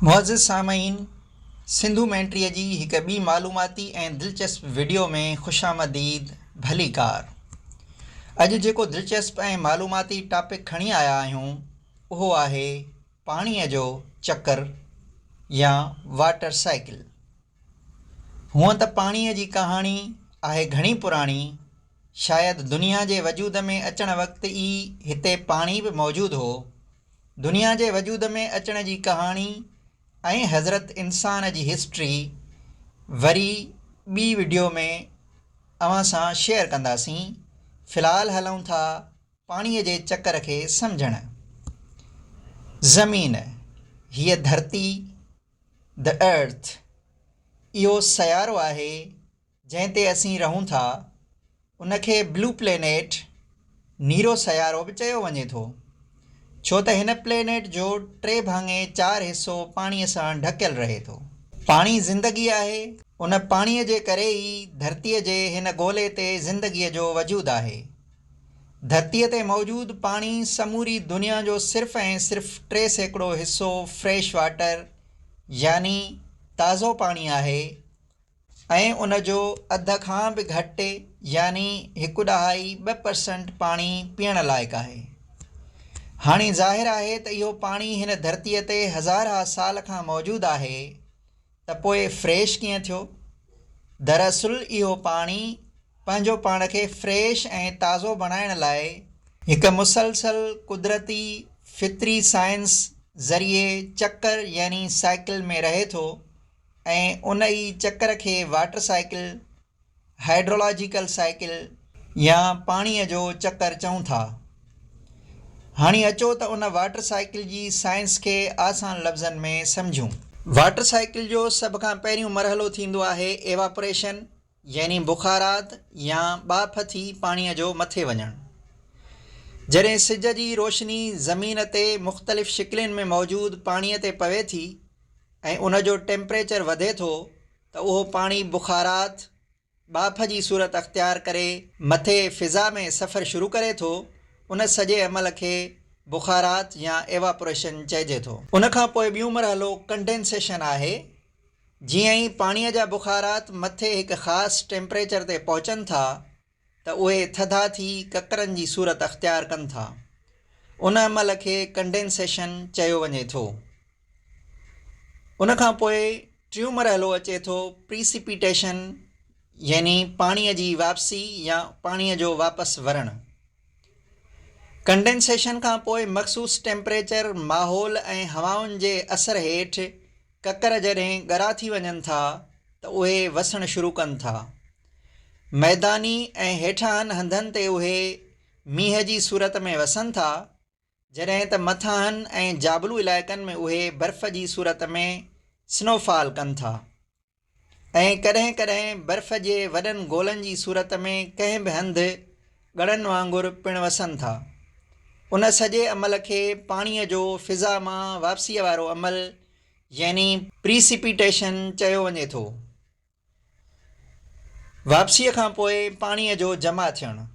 मुअज़्ज़िज़ सामईन, सिंधु मैंट्रीअ जी हिक ॿी मालूमाती ऐं दिलचस्प वीडियो में ख़ुशामदीद भली कार। अॼु जेको दिलचस्प ऐं मालूमाती टॉपिक खणी आया आहियूं उहो आहे पाणीअ जो चकर या वाटर साइकिल। हूअं त पाणीअ जी कहाणी आहे घणी पुराणी। शायदि दुनिया जे वजूद में अचण वक़्तु ई हिते पाणी बि मौजूदु हो। दुनिया जे वजूद में अचण जी कहाणी ऐं हज़रत इंसान जी हिस्ट्री वरी ॿी वीडियो में अव्हां सां शेयर कंदासीं। फ़िलहालु हलूं था पाणीअ जे चकर खे सम्झण। ज़मीन, हीअ धरती, द अर्थ, इहो सयारो आहे जंहिं ते असीं रहूं था। उनखे ब्लू प्लेनेट, नीरो सयारो बि चयो वञे थो, छो त हिन प्लेनेट जो 3/4 हिसो पाणीअ सां ढकियल रहे थो। पाणी ज़िंदगी आहे। उन पाणीअ जे करे ई धरतीअ जे हिन गोले ते ज़िंदगीअ जो वजूदु आहे। धरतीअ ते मौजूदु पाणी समूरी दुनिया जो सिर्फ़ु ऐं सिर्फ़ु 3% हिसो फ्रेश वाटर यानी ताज़ो पाणी आहे ऐं उन जो अध खां बि घटि यानी 1.2% पाणी पीअण लाइक़ु आहे। हाणे ज़ाहिर आहे त इहो पाणी हिन धरतीअ ते हज़ार साल खां मौजूदु आहे, त पोइ फ्रेश कीअं थियो? दरअसल इहो पाणी पंहिंजो पाण खे फ्रेश ऐं ताज़ो बणाइण लाइ हिकु मुसलसल कुदरती फितरी साइंस ज़रिए चकर यानी साइकिल में रहे थो ऐं उन ई चकर खे वाटर साइकिल, हाइड्रोलॉजिकल साइकिल या पाणीअ जो चकर चऊं था। हाणे अचो त उन वाटर साइकिल जी साइंस खे आसान लफ़्ज़नि में सम्झूं। वाटर साइकिल जो सभ खां पहिरियों मरहलो थींदो आहे एवापोरेशन यानी बुखारात या बाफ़ थी पाणीअ जो मथे वञणु। जॾहिं सिज जी रोशनी ज़मीन ते मुख़्तलिफ़ शिकिलुनि में मौजूदु पाणीअ ते पवे थी ऐं उन जो टेम्परेचर वधे थो त उहो पाणी बुखारात बाफ़ जी सूरत अख़्तियार करे मथे फ़िज़ा में सफ़र शुरू करे थो। उन सॼे अमल खे बुखारात या एवापोरेशन चइजे थो। उन खां पोइ ॿियों मरहलो कंडेंसेशन आहे। जीअं ई पाणीअ जा बुखारात मथे हिकु ख़ासि टेम्परेचर ते पहुचनि था त उहे थधा थी ककरनि जी सूरत अख़्तियार कनि था। उन अमल खे कंडेंसेशन चयो वञे थो। उन खां पोइ टियों मरहलो अचे थो प्रीसिपिटेशन यानी पाणीअ जी वापसी या पाणीअ जो वापसि वरणु। कंडेंसेशन खां पोइ मख़सूस टेम्परेचर माहौल ऐं हवाउनि जे असर हेठि ककर जॾहिं ॻरा थी वञनि था त उहे वसणु शुरू कनि था। मैदानी ऐं हेठाहनि हंधनि ते उहे मींहं जी सूरत में वसनि था, जॾहिं त मथाहनि ऐं जाबलू इलाइक़नि में उहे बर्फ़ जी सूरत में स्नोफॉल कनि था ऐं कॾहिं कॾहिं बर्फ़ जे वॾनि गोलनि जी सूरत में कंहिं बि हंधि ॻड़नि वांगुरु पिणु वसनि था। उन सॼे अमल खे पाणीअ जो फ़िज़ा मां वापसीअ वारो अमल यानी प्रीसिपिटेशन चयो वञे थो। वापसीअ खां पोइ पाणीअ जो जमा थियणु।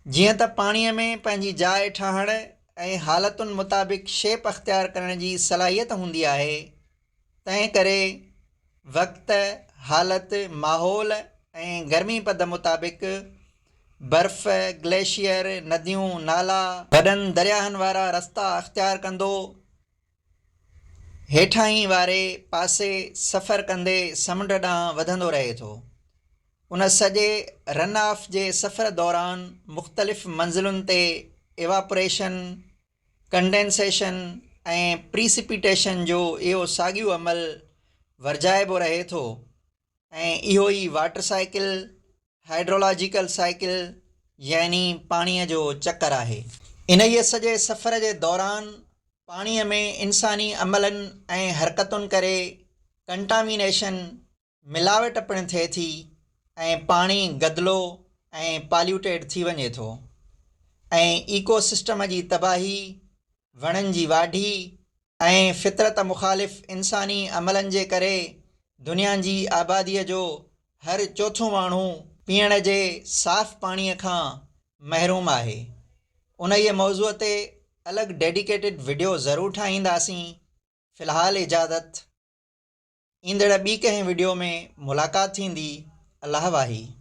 जीअं त पाणीअ में पंहिंजी जाइ ठाहण ऐं हालतुनि मुताबिक़ शेप अख़्तियार करण जी सलाहियत हूंदी आहे, तंहिं करे वक़्तु, हालत, माहौल ऐं गर्मी पद मुताबिक़ बर्फ़, ग्लेशियर, नदियूं, नाला, वॾनि दरियाहनि वारा रस्ता अख़्तियार कंदो हेठाहीं वारे पासे सफ़र कंदे समुंड ॾांहुं वधंदो रहे थो। उन सॼे रन ऑफ जे सफ़र दौरान मुख़्तलिफ़ मंज़िलुनि ते एवापोरेशन, कंडेंसेशन ऐं प्रीसिपिटेशन जो इहो साॻियो अमल वर्जाइबो रहे थो ऐं इहो ई वाटर साइकिल, हाइड्रोलॉजिकल साइकिल यानी पाणीअ जो चकर आहे। इन ई सॼे सफ़र जे दौरान पाणीअ में इंसानी अमलनि ऐं हरकतुनि करे कंटामिनेशन, मिलावट पिणु थिए थी ऐं पाणी गदिलो ऐं पॉल्यूटेड थी वञे थो ऐं इकोसिस्टम जी तबाही, वणनि जी वाढी ऐं फितरत मुख़ालिफ़ इंसानी अमलनि जे करे दुनिया जी आबादीअ जो हर चोथों माण्हू पीअण जे साफ़ पाणीअ खां महरूम आहे। उन ई मौज़ूअ ते अलॻि डेडिकेटेड वीडियो ज़रूरु ठाहींदासीं। फ़िलहालु इजाज़त। ईंदड़ ॿी कंहिं वीडियो में मुलाक़ात थींदी। अलाह वाही।